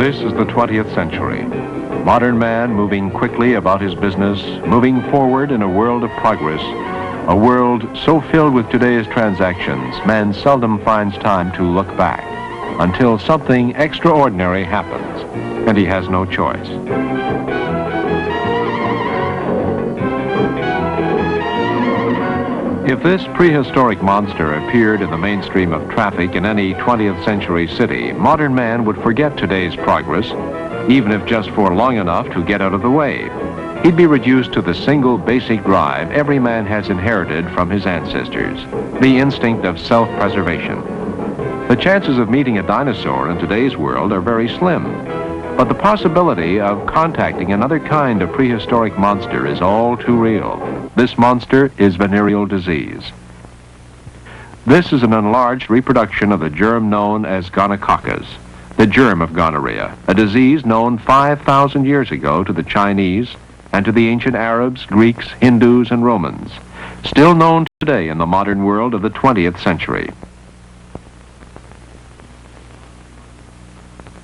This is the 20th century. Modern man moving quickly about his business, moving forward in a world of progress, a world so filled with today's transactions, man seldom finds time to look back until something extraordinary happens, and he has no choice. If this prehistoric monster appeared in the mainstream of traffic in any 20th century city, modern man would forget today's progress, even if just for long enough to get out of the way. He'd be reduced to the single basic drive every man has inherited from his ancestors, the instinct of self-preservation. The chances of meeting a dinosaur in today's world are very slim, but the possibility of contacting another kind of prehistoric monster is all too real. This monster is venereal disease. This is an enlarged reproduction of the germ known as gonococcus, the germ of gonorrhea, a disease known 5,000 years ago to the Chinese and to the ancient Arabs, Greeks, Hindus, and Romans, still known today in the modern world of the 20th century.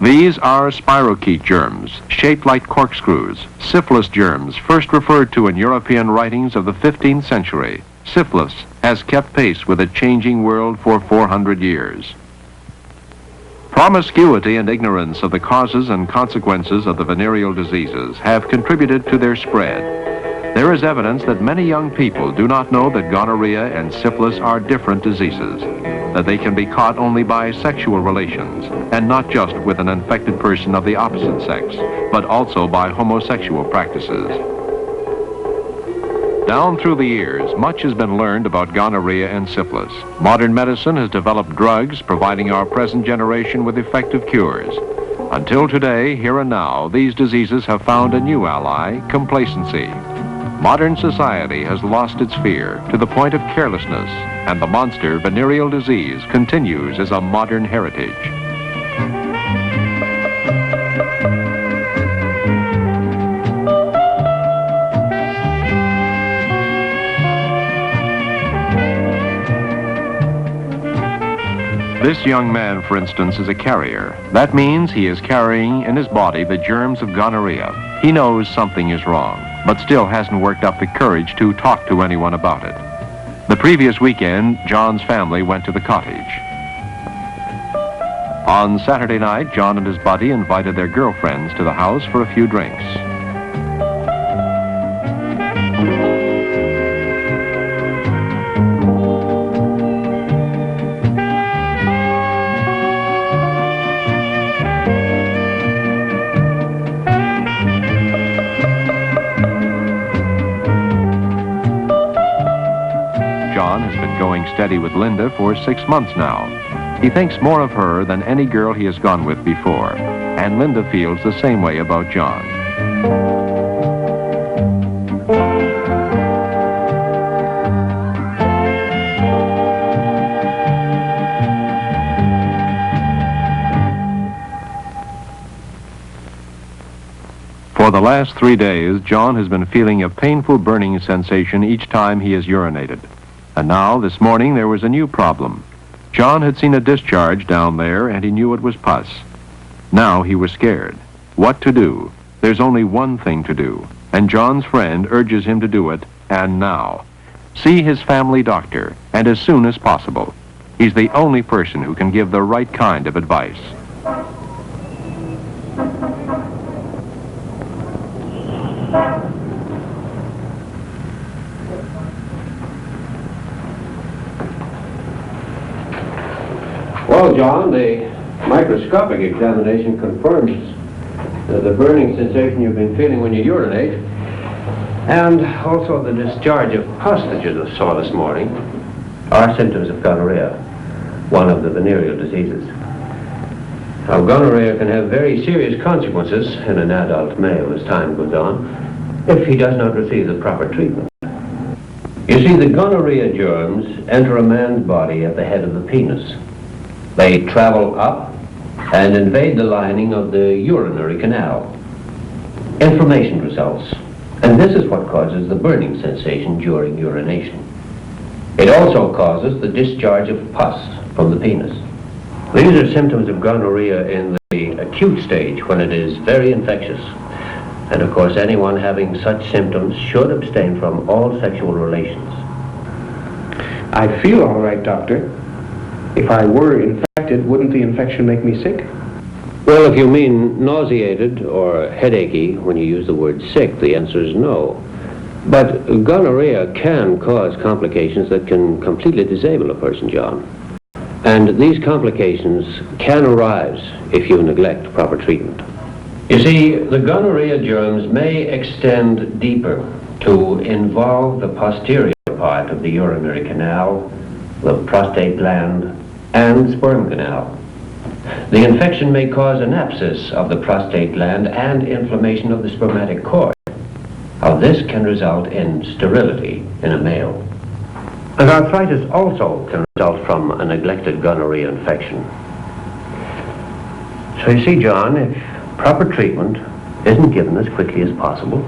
These are spirochete germs, shaped like corkscrews, syphilis germs, first referred to in European writings of the 15th century. Syphilis has kept pace with a changing world for 400 years. Promiscuity and ignorance of the causes and consequences of the venereal diseases have contributed to their spread. There is evidence that many young people do not know that gonorrhea and syphilis are different diseases, that they can be caught only by sexual relations, and not just with an infected person of the opposite sex, but also by homosexual practices. Down through the years, much has been learned about gonorrhea and syphilis. Modern medicine has developed drugs providing our present generation with effective cures. Until today, here and now, these diseases have found a new ally, complacency. Modern society has lost its fear to the point of carelessness, and the monster venereal disease continues as a modern heritage. This young man, for instance, is a carrier. That means he is carrying in his body the germs of gonorrhea. He knows something is wrong, but still hasn't worked up the courage to talk to anyone about it. The previous weekend, John's family went to the cottage. On Saturday night, John and his buddy invited their girlfriends to the house for a few drinks. John has been going steady with Linda for 6 months now. He thinks more of her than any girl he has gone with before, and Linda feels the same way about John. For the last 3 days, John has been feeling a painful burning sensation each time he has urinated. And now, this morning, there was a new problem. John had seen a discharge down there, and he knew it was pus. Now he was scared. What to do? There's only one thing to do, and John's friend urges him to do it, and now. See his family doctor, and as soon as possible. He's the only person who can give the right kind of advice. Well, John, the microscopic examination confirms the burning sensation you've been feeling when you urinate, and also the discharge of pus that you saw this morning are symptoms of gonorrhea, one of the venereal diseases. Now, gonorrhea can have very serious consequences in an adult male as time goes on if he does not receive the proper treatment. You see, the gonorrhea germs enter a man's body at the head of the penis. They travel up and invade the lining of the urinary canal. Inflammation results, and this is what causes the burning sensation during urination. It also causes the discharge of pus from the penis. These are symptoms of gonorrhea in the acute stage when it is very infectious. And of course, anyone having such symptoms should abstain from all sexual relations. I'd feel all right, doctor. If I were infected, wouldn't the infection make me sick? Well, if you mean nauseated or headachy when you use the word sick, the answer is no. But gonorrhea can cause complications that can completely disable a person, John. And these complications can arise if you neglect proper treatment. You see, the gonorrhea germs may extend deeper to involve the posterior part of the urinary canal, the prostate gland, and sperm canal. The infection may cause an abscess of the prostate gland and inflammation of the spermatic cord. Now, this can result in sterility in a male. And arthritis also can result from a neglected gonorrhea infection. So you see, John, if proper treatment isn't given as quickly as possible,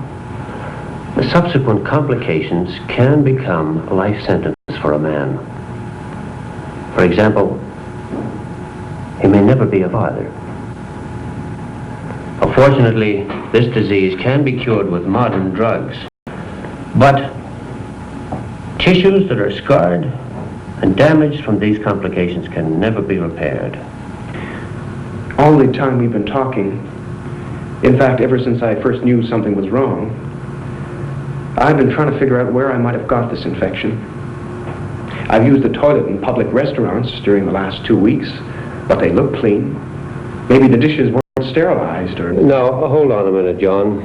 the subsequent complications can become life sentences for a man. For example, he may never be a father. Unfortunately, this disease can be cured with modern drugs, but tissues that are scarred and damaged from these complications can never be repaired. All the time we've been talking, in fact, ever since I first knew something was wrong, I've been trying to figure out where I might have got this infection. I've used the toilet in public restaurants during the last 2 weeks, but they look clean. Maybe the dishes weren't sterilized or... Now, hold on a minute, John.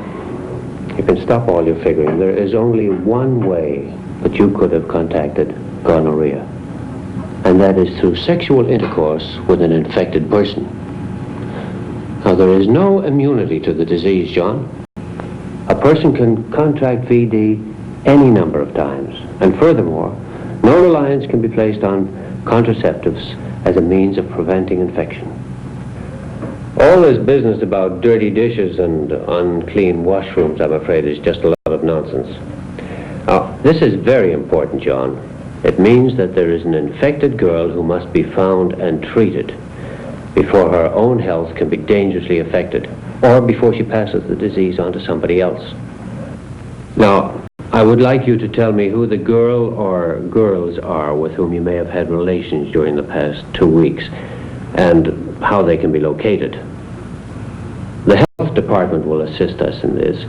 You can stop all your figuring. There is only one way that you could have contacted gonorrhea, and that is through sexual intercourse with an infected person. Now, there is no immunity to the disease, John. A person can contract VD any number of times, and furthermore, no reliance can be placed on contraceptives as a means of preventing infection. All this business about dirty dishes and unclean washrooms, I'm afraid, is just a lot of nonsense. Now, this is very important, John. It means that there is an infected girl who must be found and treated before her own health can be dangerously affected, or before she passes the disease on to somebody else. Now, I would like you to tell me who the girl or girls are with whom you may have had relations during the past 2 weeks, and how they can be located. The health department will assist us in this.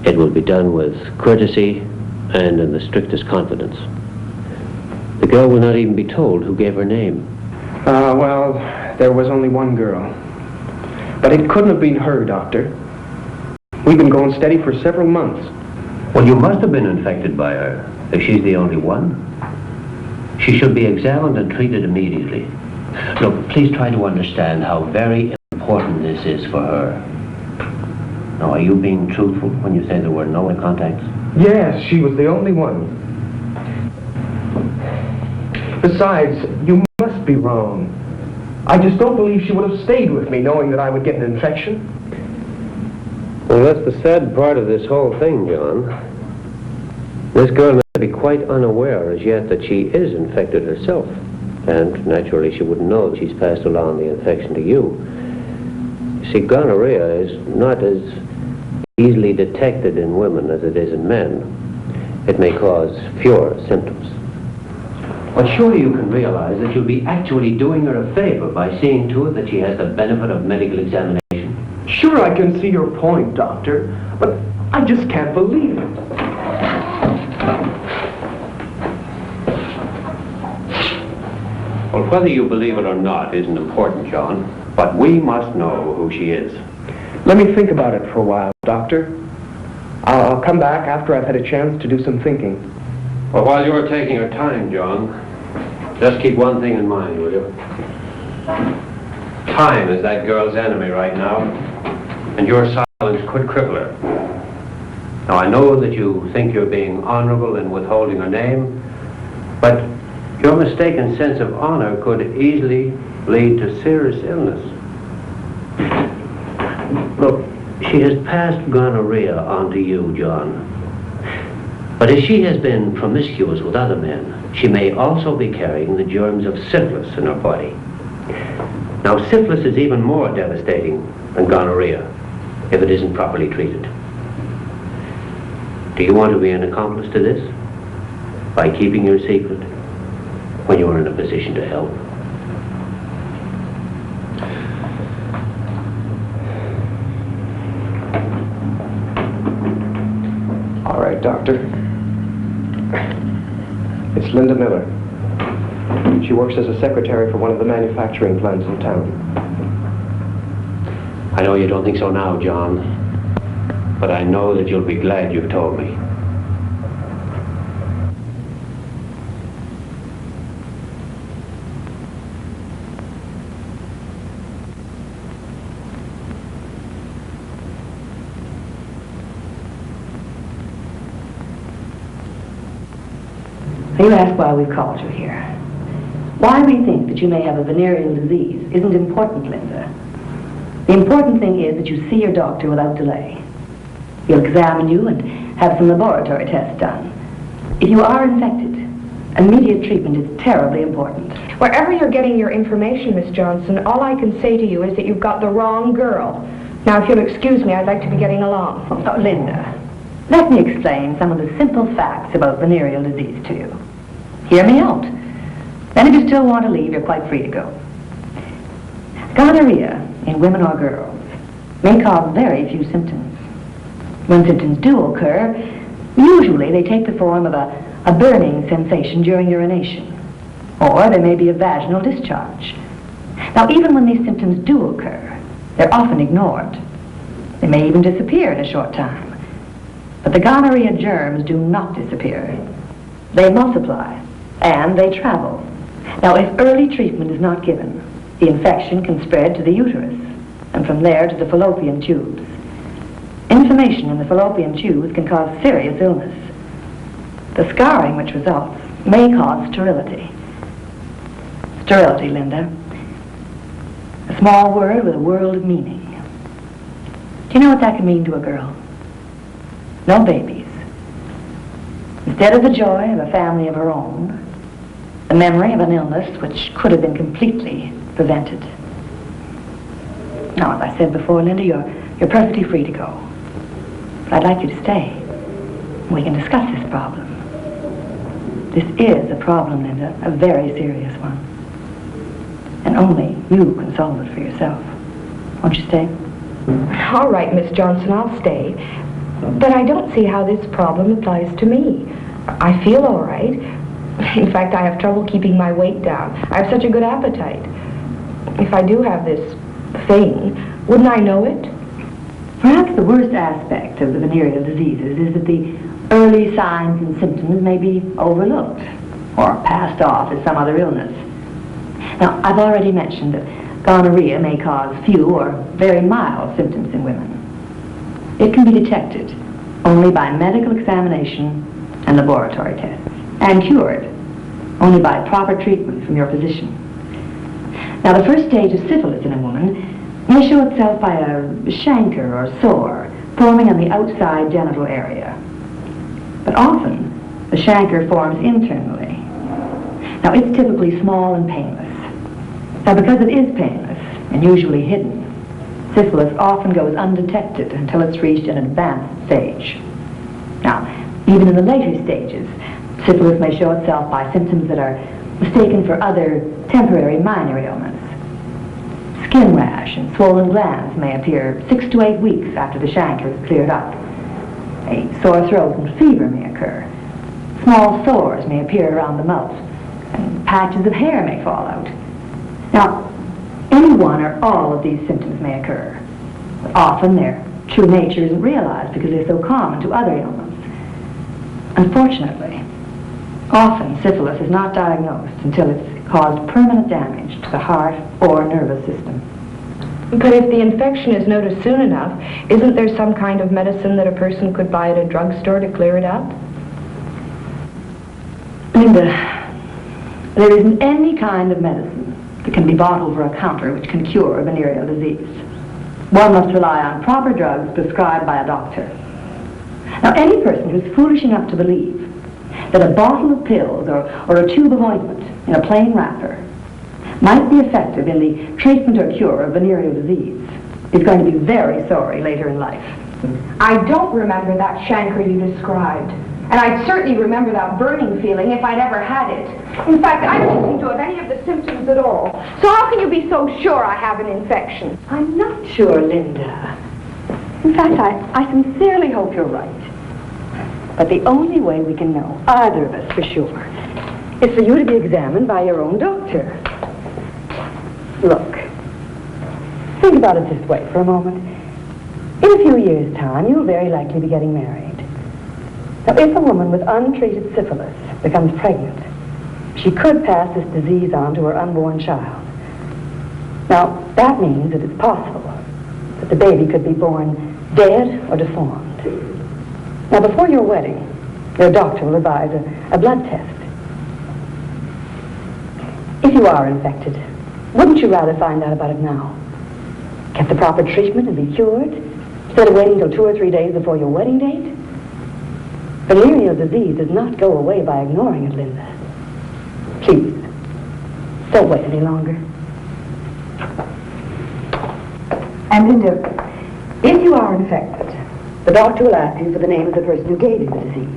It will be done with courtesy and in the strictest confidence. The girl will not even be told who gave her name. Well, there was only one girl. But it couldn't have been her, Doctor. We've been going steady for several months. Well, you must have been infected by her, if she's the only one. She should be examined and treated immediately. Look, please try to understand how very important this is for her. Now, are you being truthful when you say there were no contacts? Yes, she was the only one. Besides, you must be wrong. I just don't believe she would have stayed with me knowing that I would get an infection. Well, that's the sad part of this whole thing, John. This girl may be quite unaware as yet that she is infected herself. And naturally, she wouldn't know that she's passed along the infection to you. You see, gonorrhea is not as easily detected in women as it is in men. It may cause fewer symptoms. But surely you can realize that you'll be actually doing her a favor by seeing to it that she has the benefit of medical examination. Sure, I can see your point, Doctor, but I just can't believe it. Well, whether you believe it or not isn't important, John, but we must know who she is. Let me think about it for a while, Doctor. I'll come back after I've had a chance to do some thinking. Well, while you're taking your time, John, just keep one thing in mind, will you? Time is that girl's enemy right now, and your silence could cripple her. Now, I know that you think you're being honorable in withholding her name, but your mistaken sense of honor could easily lead to serious illness. Look, she has passed gonorrhea on to you, John. But if she has been promiscuous with other men, she may also be carrying the germs of syphilis in her body. Now, syphilis is even more devastating than gonorrhea if it isn't properly treated. Do you want to be an accomplice to this? By keeping your secret when you are in a position to help? All right, Doctor. It's Linda Miller. She works as a secretary for one of the manufacturing plants in town. I know you don't think so now, John, but I know that you'll be glad you've told me. You ask why we've called you here. Why we think that you may have a venereal disease isn't important, Linda. The important thing is that you see your doctor without delay. He'll examine you and have some laboratory tests done. If you are infected, immediate treatment is terribly important. Wherever you're getting your information, Miss Johnson, all I can say to you is that you've got the wrong girl. Now, if you'll excuse me, I'd like to be getting along. Oh, Linda, let me explain some of the simple facts about venereal disease to you. Hear me out. Then if you still want to leave, you're quite free to go. Gonorrhea, in women or girls, may cause very few symptoms. When symptoms do occur, usually they take the form of a burning sensation during urination, or there may be a vaginal discharge. Now, even when these symptoms do occur, they're often ignored. They may even disappear in a short time. But the gonorrhea germs do not disappear. They multiply, and they travel. Now, if early treatment is not given, the infection can spread to the uterus, and from there to the fallopian tubes. Inflammation in the fallopian tubes can cause serious illness. The scarring which results may cause sterility. Sterility, Linda. A small word with a world of meaning. Do you know what that can mean to a girl? No babies. Instead of the joy of a family of her own, the memory of an illness which could have been completely prevented. Now, as I said before, Linda, you're perfectly free to go. But I'd like you to stay. We can discuss this problem. This is a problem, Linda, a very serious one. And only you can solve it for yourself. Won't you stay? All right, Miss Johnson, I'll stay. But I don't see how this problem applies to me. I feel all right. In fact, I have trouble keeping my weight down. I have such a good appetite. If I do have this thing, wouldn't I know it? Perhaps the worst aspect of the venereal diseases is that the early signs and symptoms may be overlooked or passed off as some other illness. Now, I've already mentioned that gonorrhea may cause few or very mild symptoms in women. It can be detected only by medical examination and laboratory tests, and cured only by proper treatment from your physician. Now, the first stage of syphilis in a woman may show itself by a chancre or sore forming on the outside genital area. But often, the chancre forms internally. Now, it's typically small and painless. Now, because it is painless and usually hidden, syphilis often goes undetected until it's reached an advanced stage. Now, even in the later stages, syphilis may show itself by symptoms that are mistaken for other temporary minor ailments. Skin rash and swollen glands may appear 6 to 8 weeks after the chancre is cleared up. A sore throat and fever may occur. Small sores may appear around the mouth, and patches of hair may fall out. Now, any one or all of these symptoms may occur, but often their true nature isn't realized because they're so common to other ailments. Unfortunately, often syphilis is not diagnosed until it's caused permanent damage to the heart or nervous system. But if the infection is noticed soon enough, isn't there some kind of medicine that a person could buy at a drugstore to clear it up? Linda, there isn't any kind of medicine that can be bought over a counter which can cure venereal disease. One must rely on proper drugs prescribed by a doctor. Now, any person who's foolish enough to believe that a bottle of pills or a tube of ointment in a plain wrapper might be effective in the treatment or cure of venereal disease is going to be very sorry later in life. I don't remember that chancre you described. And I'd certainly remember that burning feeling if I'd ever had it. In fact, I don't seem to have any of the symptoms at all. So how can you be so sure I have an infection? I'm not sure, Linda. In fact, I sincerely hope you're right. But the only way we can know, either of us for sure, is for you to be examined by your own doctor. Look, think about it this way for a moment. In a few years' time, you'll very likely be getting married. Now, if a woman with untreated syphilis becomes pregnant, she could pass this disease on to her unborn child. Now, that means that it's possible that the baby could be born dead or deformed. Now, before your wedding, your doctor will advise a blood test. If you are infected, wouldn't you rather find out about it now? Get the proper treatment and be cured, instead of waiting until 2 or 3 days before your wedding date? Venereal disease does not go away by ignoring it, Linda. Please, don't wait any longer. And Linda, if you are infected, the doctor will ask you for the name of the person who gave you the disease.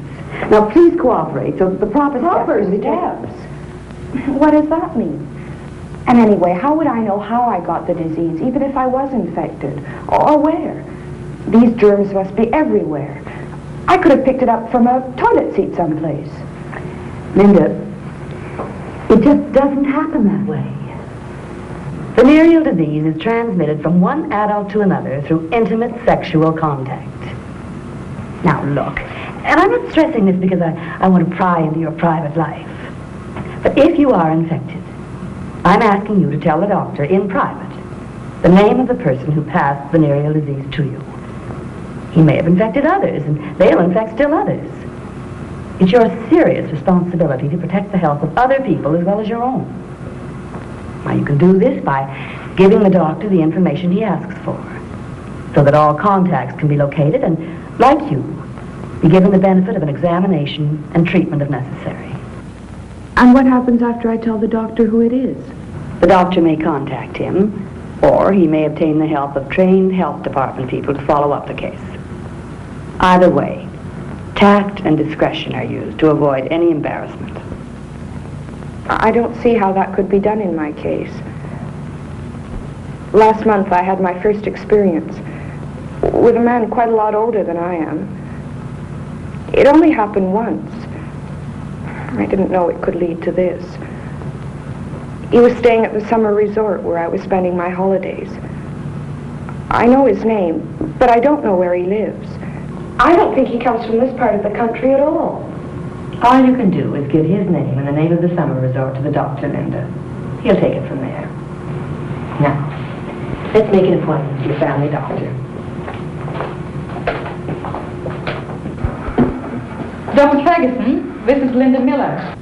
Now, please cooperate so that the proper steps can be taken. What does that mean? And anyway, how would I know how I got the disease, even if I was infected? Or where? These germs must be everywhere. I could have picked it up from a toilet seat someplace. Linda, it just doesn't happen that way. Venereal disease is transmitted from one adult to another through intimate sexual contact. Now look, and I'm not stressing this because I want to pry into your private life. But if you are infected, I'm asking you to tell the doctor in private the name of the person who passed venereal disease to you. He may have infected others, and they'll infect still others. It's your serious responsibility to protect the health of other people as well as your own. Now, you can do this by giving the doctor the information he asks for, so that all contacts can be located and, like you, be given the benefit of an examination and treatment if necessary. And what happens after I tell the doctor who it is? The doctor may contact him, or he may obtain the help of trained health department people to follow up the case. Either way, tact and discretion are used to avoid any embarrassment. I don't see how that could be done in my case. Last month I had my first experience with a man quite a lot older than I am. It only happened once. I didn't know it could lead to this. He was staying at the summer resort where I was spending my holidays. I know his name, but I don't know where he lives. I don't think he comes from this part of the country at all. All you can do is give his name and the name of the summer resort to the doctor, Linda. He'll take it from there. Now, let's make an appointment with your family doctor. Dr. Ferguson, this is Linda Miller.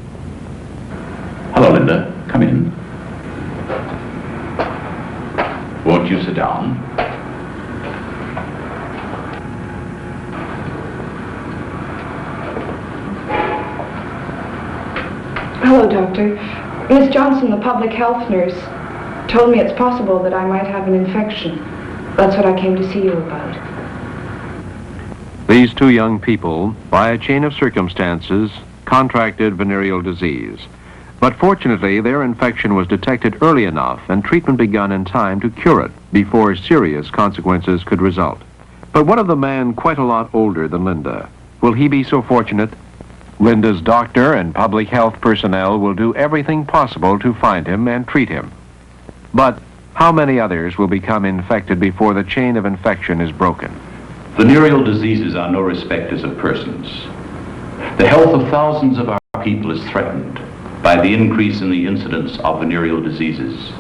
Hello, Linda. Come in. Won't you sit down? Hello, Doctor. Miss Johnson, the public health nurse, told me it's possible that I might have an infection. That's what I came to see you about. These two young people, by a chain of circumstances, contracted venereal disease. But fortunately, their infection was detected early enough and treatment begun in time to cure it before serious consequences could result. But what of the man quite a lot older than Linda? Will he be so fortunate? Linda's doctor and public health personnel will do everything possible to find him and treat him. But how many others will become infected before the chain of infection is broken? Venereal diseases are no respecters of persons. The health of thousands of our people is threatened by the increase in the incidence of venereal diseases.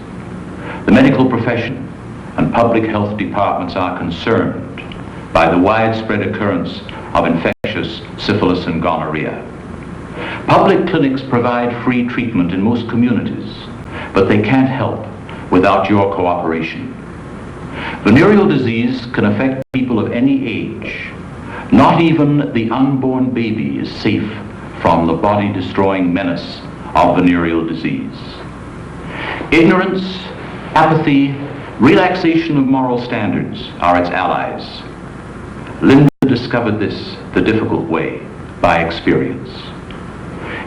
The medical profession and public health departments are concerned by the widespread occurrence of infectious syphilis and gonorrhea. Public clinics provide free treatment in most communities, but they can't help without your cooperation. Venereal disease can affect people of any age. Not even the unborn baby is safe from the body-destroying menace of venereal disease. Ignorance, apathy, relaxation of moral standards are its allies. Linda discovered this the difficult way, by experience.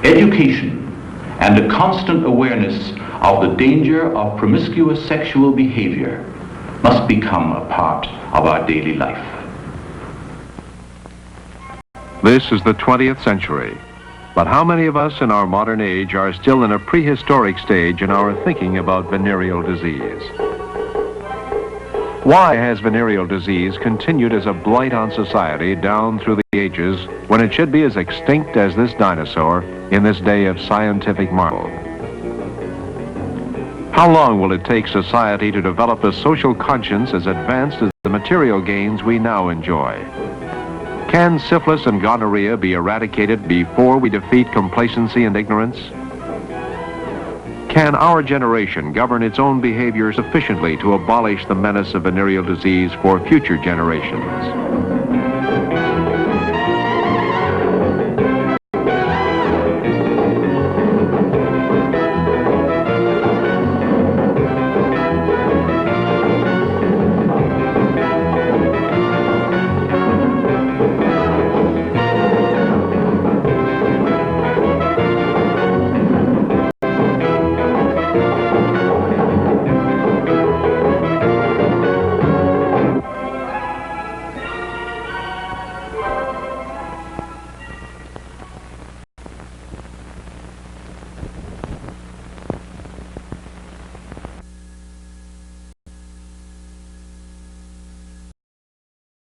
Education and a constant awareness of the danger of promiscuous sexual behavior must become a part of our daily life. This is the 20th century. But how many of us in our modern age are still in a prehistoric stage in our thinking about venereal disease? Why has venereal disease continued as a blight on society down through the ages when it should be as extinct as this dinosaur in this day of scientific marvel? How long will it take society to develop a social conscience as advanced as the material gains we now enjoy? Can syphilis and gonorrhea be eradicated before we defeat complacency and ignorance? Can our generation govern its own behavior sufficiently to abolish the menace of venereal disease for future generations?